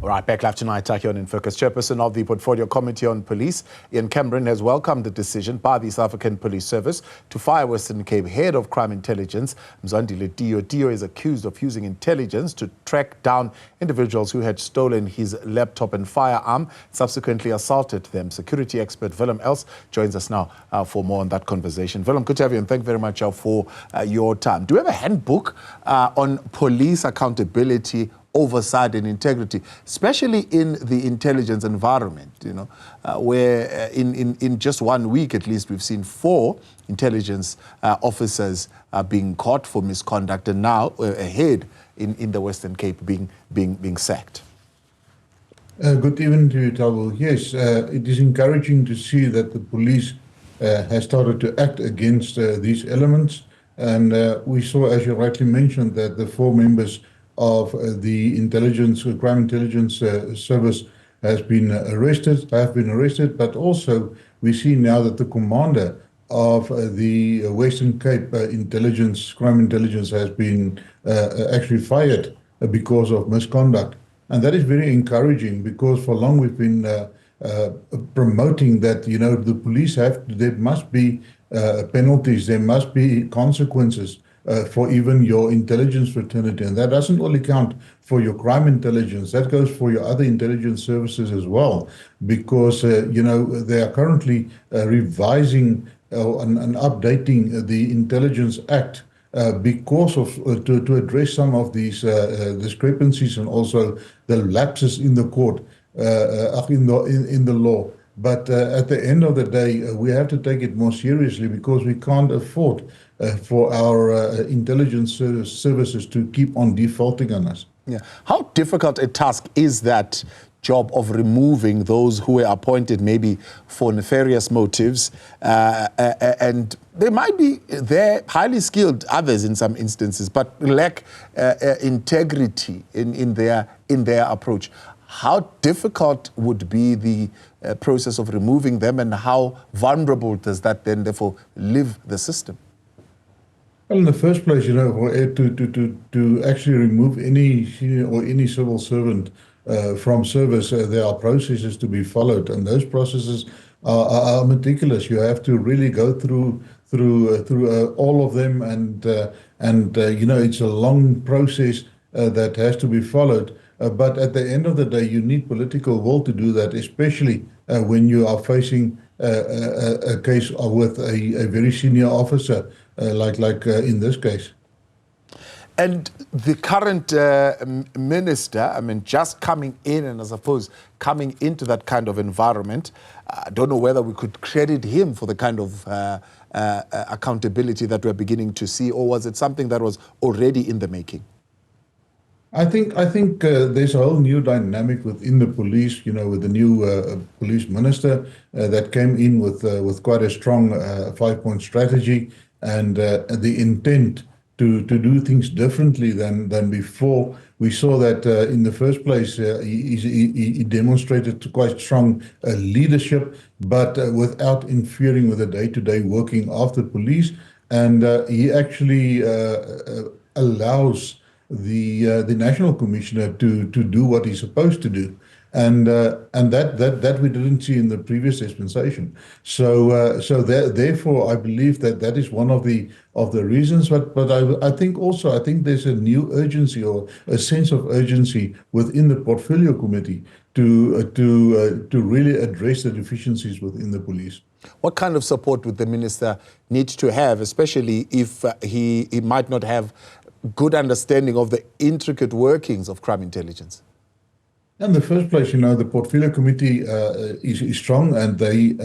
All right, back live tonight here on In Focus. Chairperson of the Portfolio Committee on Police, Ian Cameron, has welcomed the decision by the South African Police Service to fire Western Cape Head of Crime Intelligence, Mzwandile Tiyo. Tiyo is accused of using intelligence to track down individuals who had stolen his laptop and firearm, subsequently assaulted them. Security expert Willem Els joins us now for more on that conversation. Willem, good to have you, and thank you very much for your time. Do you have a handbook on police accountability, oversight and integrity, especially in the intelligence environment, where in just 1 week at least we've seen 4 intelligence officers being caught for misconduct, and now a head in the Western Cape being sacked? Good evening to you, Tabo. Yes, it is encouraging to see that the police has started to act against these elements, and we saw, as you rightly mentioned, that the 4 members of the crime intelligence service have been arrested, but also we see now that the commander of the Western Cape crime intelligence has been actually fired because of misconduct. And that is very encouraging, because for long we've been promoting that, the police there must be penalties, there must be consequences for even your intelligence fraternity. And that doesn't only count for your crime intelligence, that goes for your other intelligence services as well, because, they are currently revising and updating the Intelligence Act because of to address some of these discrepancies and also the lapses in the court, in the law. But at the end of the day, we have to take it more seriously, because we can't afford for our intelligence services to keep on defaulting on us. Yeah. How difficult a task is that job of removing those who were appointed maybe for nefarious motives, and they might be highly skilled, others in some instances, but lack integrity in their approach? How difficult would be the process of removing them, and how vulnerable does that then therefore leave the system? Well, in the first place, to actually remove any senior or any civil servant from service, there are processes to be followed, and those processes are meticulous. You have to really go through all of them, and it's a long process that has to be followed. But at the end of the day, you need political will to do that, especially when you are facing a case with a very senior officer, like in this case. And the current minister, just coming in, and I suppose coming into that kind of environment, I don't know whether we could credit him for the kind of accountability that we're beginning to see, or was it something that was already in the making? I think there's a whole new dynamic within the police, with the new police minister that came in with quite a strong 5-point strategy, and the intent to do things differently than before. We saw that in the first place, he demonstrated quite strong leadership, but without interfering with the day-to-day working of the police, and he actually allows the National Commissioner to do what he's supposed to do, and that we didn't see in the previous dispensation. So therefore, I believe that is one of the reasons. But I think there's a new urgency, or a sense of urgency within the Portfolio Committee to really address the deficiencies within the police. What kind of support would the minister need to have, especially if he might not have good understanding of the intricate workings of crime intelligence? In the first place, the Portfolio Committee is strong, and they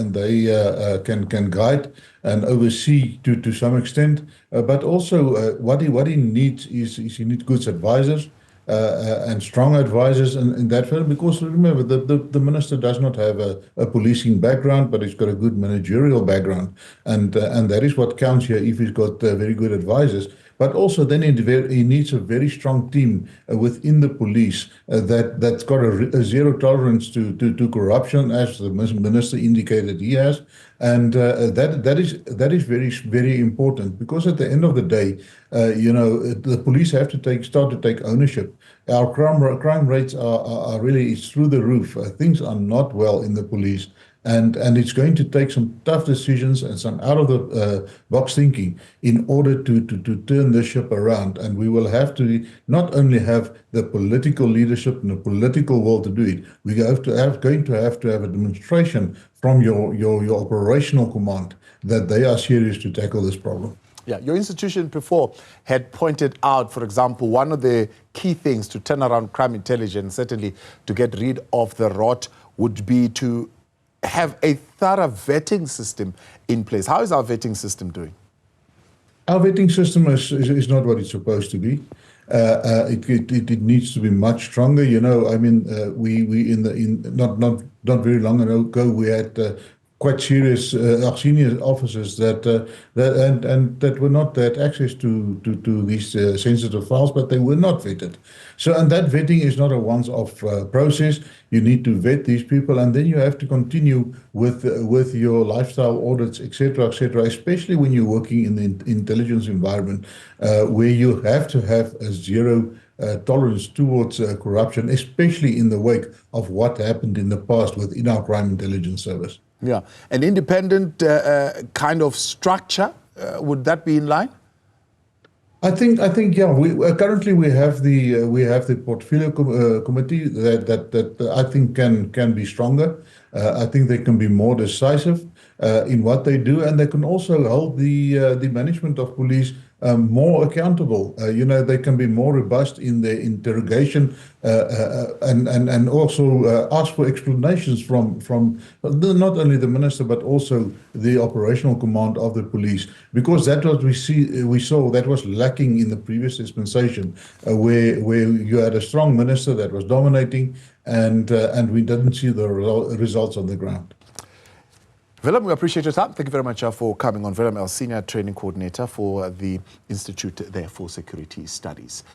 can guide and oversee to some extent. But also, what he needs is he needs good advisors and strong advisors in that field. Because remember, the minister does not have a policing background, but he's got a good managerial background, and that is what counts here. If he's got very good advisors. but also then he needs a very strong team within the police that's got a zero tolerance to corruption, as the minister indicated he has. And that is very, very important, because at the end of the day, the police have to start to take ownership. Our crime rates are really through the roof. Things are not well in the police. And it's going to take some tough decisions and some out of the box thinking in order to turn the ship around. And we will have to not only have the political leadership and the political will to do it, we going to have a demonstration from your operational command that they are serious to tackle this problem. Yeah, your institution before had pointed out, for example, one of the key things to turn around crime intelligence, certainly to get rid of the rot, would be to have a thorough vetting system in place. How is our vetting system doing? Our vetting system is not what it's supposed to be. It needs to be much stronger. I mean, not very long ago we had quite serious senior officers that were not had access to these sensitive files, but they were not vetted. So, and that vetting is not a once-off process. You need to vet these people, and then you have to continue with your lifestyle audits, etc., especially when you're working in the intelligence environment, where you have to have a zero tolerance towards corruption, especially in the wake of what happened in the past within our crime intelligence service. Yeah, an independent kind of structure, would that be in line? I think yeah. Currently we have the portfolio committee that I think can be stronger. I think they can be more decisive in what they do, and they can also hold the management of police more accountable. They can be more robust in their interrogation and also ask for explanations from not only the minister but also the operational command of the police, because that what we saw that was lacking in the previous dispensation, where you had a strong minister that was dominating, and we didn't see the results on the ground. Willem, we appreciate your time. Thank you very much for coming on. Willem Els, Senior Training Coordinator for the Institute there for Security Studies.